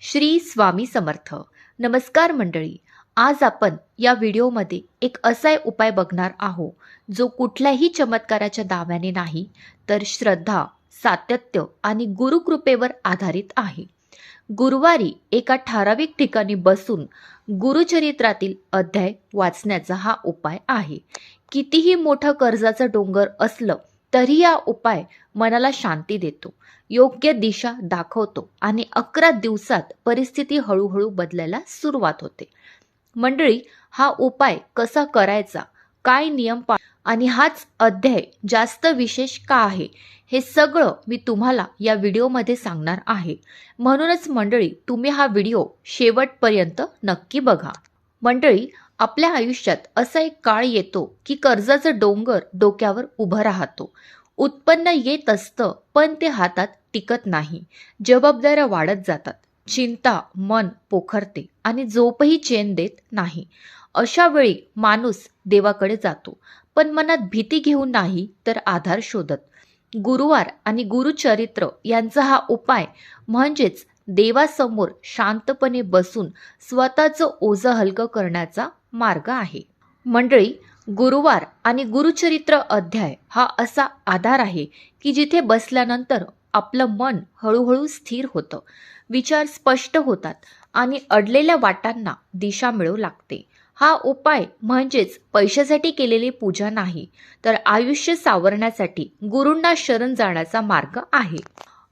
श्री स्वामी समर्थ. नमस्कार मंडळी. आज आपण या व्हिडिओमध्ये एक असा उपाय बघणार आहोत जो कुठल्याही चमत्काराच्या दाव्याने नाही तर श्रद्धा, सातत्य आणि गुरुकृपेवर आधारित आहे. गुरुवारी एका ठराविक ठिकाणी बसून गुरुचरित्रातील अध्याय वाचण्याचा हा उपाय आहे. कितीही मोठं कर्जाचं डोंगर असलं तरी हा उपाय मनाला शांती देतो, योग्य दिशा दाखवतो आणि 11 दिवसात परिस्थिती हळूहळू बदलायला सुरुवात होते. मंडळी, हा उपाय कसा करायचा, काय नियम आणि हाच अध्याय जास्त विशेष का आहे हे सगळं मी तुम्हाला या व्हिडिओमध्ये सांगणार आहे. म्हणूनच मंडळी, तुम्ही हा व्हिडिओ शेवटपर्यंत नक्की बघा. मंडळी, आपल्या आयुष्यात असा एक काळ येतो की कर्जाचा डोंगर डोक्यावर उभं राहतो. उत्पन्न येत असतं पण ते हातात टिकत नाही. जबाबदाऱ्या वाढत जातात. चिंता मन पोखरते आणि झोपही चैन देत नाही. अशा वेळी माणूस देवाकडे जातो, पण मनात भीती घेऊन नाही तर आधार शोधत. गुरुवार आणि गुरुचरित्र यांचा हा उपाय म्हणजेच देवासमोर शांतपणे बसून स्वतःचं ओझं हलकं करण्याचा मार्ग आहे. मंडळी, गुरुवार आणि गुरुचरित्र अध्याय हा असा आधार आहे की जिथे बसल्यानंतर आपलं मन हळूहळू स्थिर होतं, विचार स्पष्ट होतात आणि अडलेल्या वाटांना दिशा मिळू लागते. हा उपाय म्हणजेच पैशासाठी केलेली पूजा नाही तर आयुष्य सावरण्यासाठी गुरूंना शरण जाण्याचा मार्ग आहे.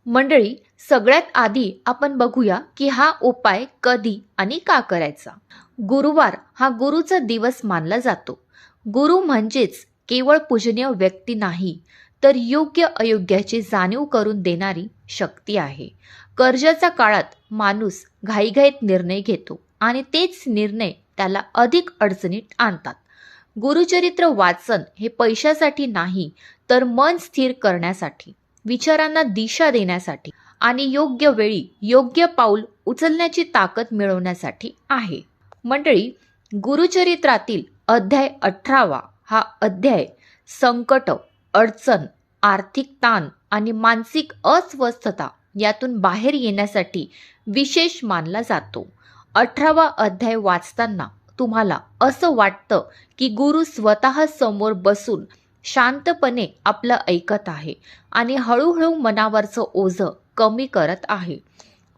मंडळी, सगळ्यात आधी आपण बघूया की हा उपाय कधी आणि का करायचा. गुरुवार हा गुरुचा दिवस मानला जातो. गुरु म्हणजेच केवळ पूजनीय व्यक्ती नाही तर योग्य अयोग्याची जाणीव करून देणारी शक्ती आहे. कर्जाच्या काळात माणूस घाईघाईत निर्णय घेतो आणि तेच निर्णय त्याला अधिक अडचणीत आणतात. गुरुचरित्र वाचन हे पैशासाठी नाही तर मन स्थिर करण्यासाठी, विचारांना दिशा देण्यासाठी आणि योग्य वेळी योग्य पाऊल उचलण्याची ताकद मिळवण्यासाठी आहे. मंडळी, गुरुचरित्रातील अध्याय 18 हा अध्याय संकट, अडचण, आर्थिक ताण आणि मानसिक अस्वस्थता यातून बाहेर येण्यासाठी विशेष मानला जातो. 18वा अध्याय वाचताना तुम्हाला असं वाटतं की गुरु स्वतः समोर बसून शांतपणे आपलं ऐकत आहे आणि हळूहळू मनावरचं ओझं कमी करत आहे.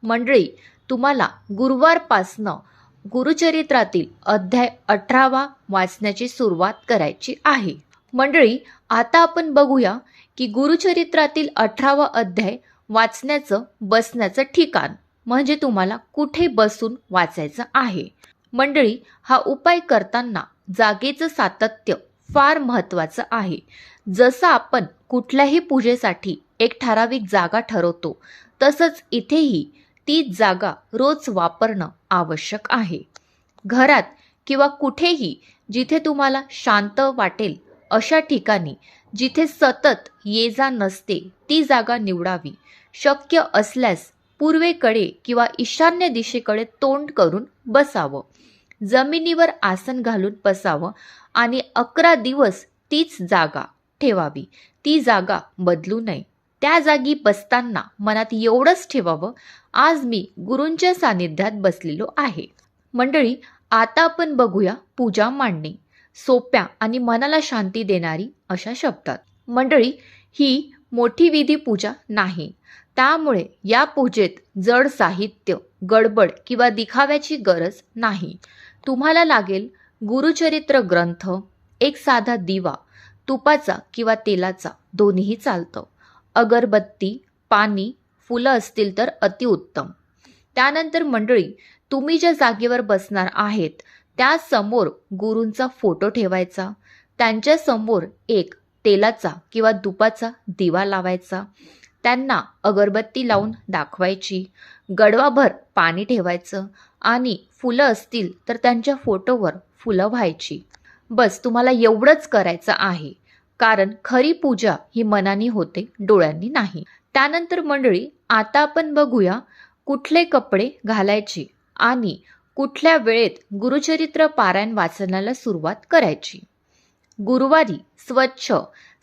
मंडळी, तुम्हाला गुरुवारपासनं गुरुचरित्रातील अध्याय 18 वाचण्याची सुरुवात करायची आहे. मंडळी, आता आपण बघूया की गुरुचरित्रातील 18वा अध्याय वाचण्याचं बसण्याचं ठिकाण म्हणजे तुम्हाला कुठे बसून वाचायचं आहे. मंडळी, हा उपाय करताना जागेचं सातत्य फार महत्त्वाचं आहे. जसं आपण कुठल्याही पूजेसाठी एक ठराविक जागा ठरवतो तसंच इथेही तीच जागा रोज वापरणं आवश्यक आहे. घरात किंवा कुठेही जिथे तुम्हाला शांत वाटेल अशा ठिकाणी, जिथे सतत ये जा नसते ती जागा निवडावी. शक्य असल्यास पूर्वेकडे किंवा ईशान्य दिशेकडे तोंड करून बसावं. जमिनीवर आसन घालून बसावं आणि 11 दिवस तीच जागा ठेवावी. ती जागा बदलू नये. त्या जागी बसताना मनात एवढंच ठेवावं, आज मी गुरूंच्या सानिध्यात बसलेलो आहे. मंडळी, आता आपण बघूया पूजा मांडणे, सोप्या आणि मनाला शांती देणारी अशा शब्दात. मंडळी, ही मोठी विधी पूजा नाही, त्यामुळे या पूजेत जड साहित्य, गडबड किंवा दिखाव्याची गरज नाही. तुम्हाला लागेल गुरुचरित्र ग्रंथ, एक साधा दिवा, तुपाचा किंवा तेलाचा दोन्हीही चालतं, अगरबत्ती, पाणी, फुलं असतील तर अतिउत्तम. त्यानंतर मंडळी, तुम्ही ज्या जागेवर बसणार आहेत त्यासमोर गुरूंचा फोटो ठेवायचा. त्यांच्यासमोर एक तेलाचा किंवा तुपाचा दिवा लावायचा. त्यांना अगरबत्ती लावून दाखवायची. गडवाभर पाणी ठेवायचं आणि फुलं असतील तर त्यांच्या फोटोवर फुलं व्हायची. बस, तुम्हाला एवढंच करायचं आहे, कारण खरी पूजा ही मनाने होते, डोळ्यांनी नाही. त्यानंतर मंडळी, आता आपण बघूया कुठले कपडे घालायचे आणि कुठल्या वेळेत गुरुचरित्र पारायण वाचनाला सुरुवात करायची. गुरुवारी स्वच्छ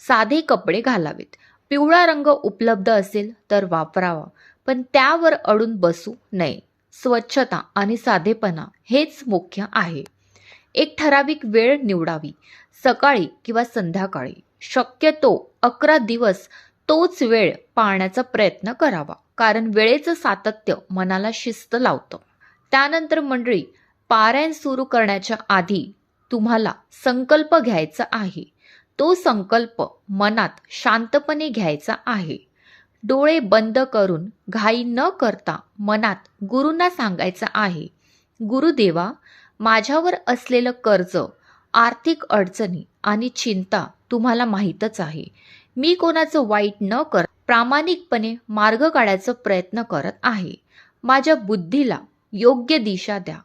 साधे कपडे घालावेत. पिवळा रंग उपलब्ध असेल तर वापरावा, पण त्यावर अडून बसू नये. स्वच्छता आणि साधेपणा हेच मुख्य आहे. एक ठराविक वेळ निवडावी, सकाळी किंवा संध्याकाळी. शक्यतो 11 दिवस तोच वेळ पाळण्याचा प्रयत्न करावा, कारण वेळेचं सातत्य मनाला शिस्त लावतं. त्यानंतर मंडळी, पारायण सुरू करण्याच्या आधी तुम्हाला संकल्प घ्यायचा आहे. तो संकल्प मनात शांतपणे घ्यायचा आहे. डोळे बंद करून घाई न करता मनात गुरूंना सांगायचं आहे, गुरुदेवा, माझ्यावर असलेलं कर्ज, आर्थिक अडचणी आणि चिंता तुम्हाला माहीतच आहे. मी कोणाचं वाईट न करत प्रामाणिकपणे मार्ग काढायचा प्रयत्न करत आहे. माझ्या बुद्धीला योग्य दिशा द्या.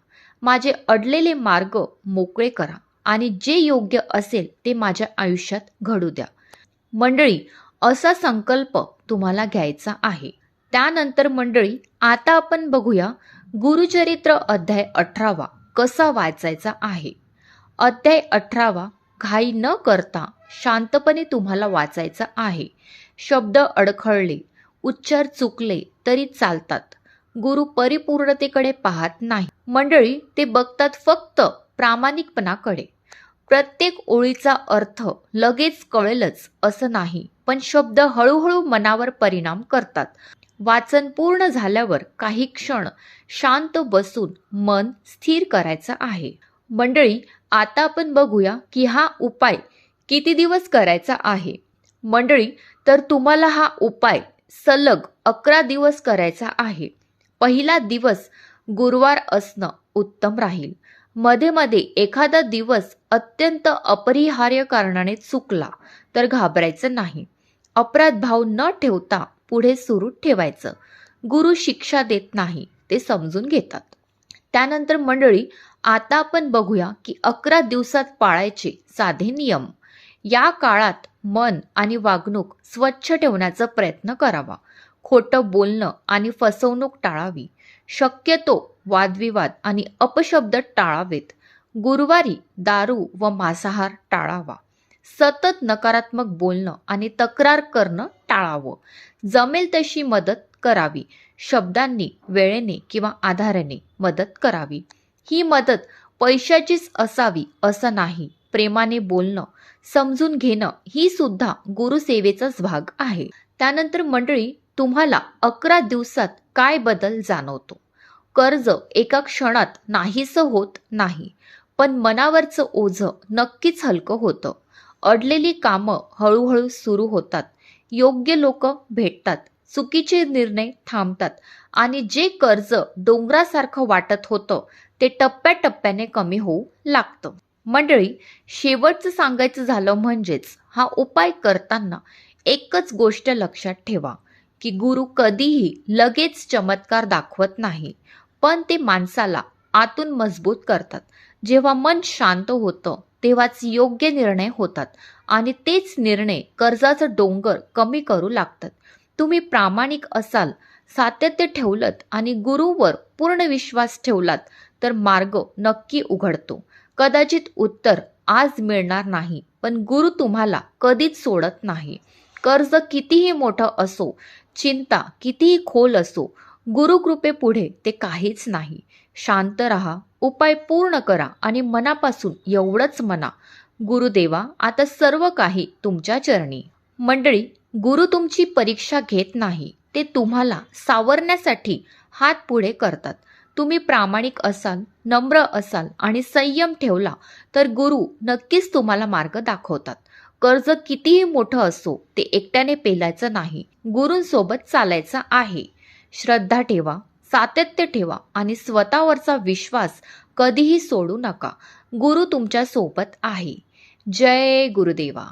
माझे अडलेले मार्ग मोकळे करा आणि जे योग्य असेल ते माझ्या आयुष्यात घडू द्या. मंडळी, असा संकल्प तुम्हाला घ्यायचा आहे. त्यानंतर मंडळी, आता आपण बघूया गुरुचरित्र अध्याय 18 कसा वाचायचा आहे. अध्याय 18 घाई न करता शांतपणे तुम्हाला वाचायचा आहे. शब्द अडखळले, उच्चार चुकले तरी चालतात. गुरु परिपूर्णतेकडे पाहत नाही. मंडळी, ते बघतात फक्त प्रामाणिकपणाकडे. प्रत्येक ओळीचा अर्थ लगेच कळेलच असं नाही, पण शब्द हळूहळू मनावर परिणाम करतात. वाचन पूर्ण झाल्यावर काही क्षण शांत बसून मन स्थिर करायचं आहे. मंडळी, आता आपण बघूया की हा उपाय किती दिवस करायचा आहे. मंडळी, तर तुम्हाला हा उपाय सलग 11 दिवस करायचा आहे. पहिला दिवस गुरुवार असणं उत्तम राहील. मध्ये मध्ये एखादा दिवस अत्यंत अपरिहार्य कारणाने चुकला तर घाबरायचं नाही. अपराध भाव न ठेवता पुढे सुरू ठेवायचं. गुरु शिक्षा देत नाही, ते समजून घेतात. त्यानंतर मंडळी, आता आपण बघूया की 11 दिवसात पाळायचे साधे नियम. या काळात मन आणि वागणूक स्वच्छ ठेवण्याचा प्रयत्न करावा. खोटं बोलणं आणि फसवणूक टाळावी. शक्यतो वादविवाद आणि अपशब्द टाळावेत. गुरुवारी दारू व मांसाहार टाळावा. सतत नकारात्मक बोलणं आणि तक्रार करणं टाळावं. जमेल तशी मदत करावी. शब्दांनी, वेळेने किंवा आधाराने मदत करावी. ही मदत पैशाचीच असावी असं नाही. प्रेमाने बोलणं, समजून घेणं ही सुद्धा गुरुसेवेचाच भाग आहे. त्यानंतर मंडळी, तुम्हाला 11 दिवसात काय बदल जाणवतो? कर्ज एका क्षणात नाहीसं होत नाही, पण मनावरचं ओझं नक्कीच हलकं होतं. अडलेली कामं हळूहळू सुरू होतात. योग्य लोक भेटतात. चुकीचे निर्णय थांबतात आणि जे कर्ज डोंगरासारखं वाटत होतं ते टप्प्याटप्प्याने कमी होऊ लागतं. मंडळी, शेवटचं सांगायचं झालं म्हणजेच हा उपाय करताना एकच गोष्ट लक्षात ठेवा की गुरु कधीही लगेच चमत्कार दाखवत नाही, पण ते माणसाला आतून मजबूत करतात. जेव्हा मन शांत होतं तेव्हाच योग्य निर्णय होतात आणि तेच निर्णय कर्जाचं डोंगर कमी करू लागतात. तुम्ही प्रामाणिक असाल, सातत्य ठेवलत आणि गुरुवर पूर्ण विश्वास ठेवलात तर मार्ग नक्की उघडतो. कदाचित उत्तर आज मिळणार नाही, पण गुरु तुम्हाला कधीच सोडत नाही. कर्ज कितीही मोठं असो, चिंता कितीही खोल असो, गुरुकृपेपुढे ते काहीच नाही. शांत रहा, उपाय पूर्ण करा आणि मनापासून एवढंच म्हणा, गुरुदेवा, आता सर्व काही तुमच्या चरणी. मंडळी, गुरु तुमची परीक्षा घेत नाही, ते तुम्हाला सावरण्यासाठी हात पुढे करतात. तुम्ही प्रामाणिक असाल, नम्र असाल आणि संयम ठेवला तर गुरु नक्कीच तुम्हाला मार्ग दाखवतात. कर्ज कितीही मोठं असो, ते एकट्याने पेलायचं नाही, गुरूंसोबत चालायचं आहे. श्रद्धा ठेवा, सातत्य ठेवा आणि स्वतःवरचा विश्वास कधीही सोडू नका. गुरु तुमच्या सोबत आहे. जय गुरुदेवा.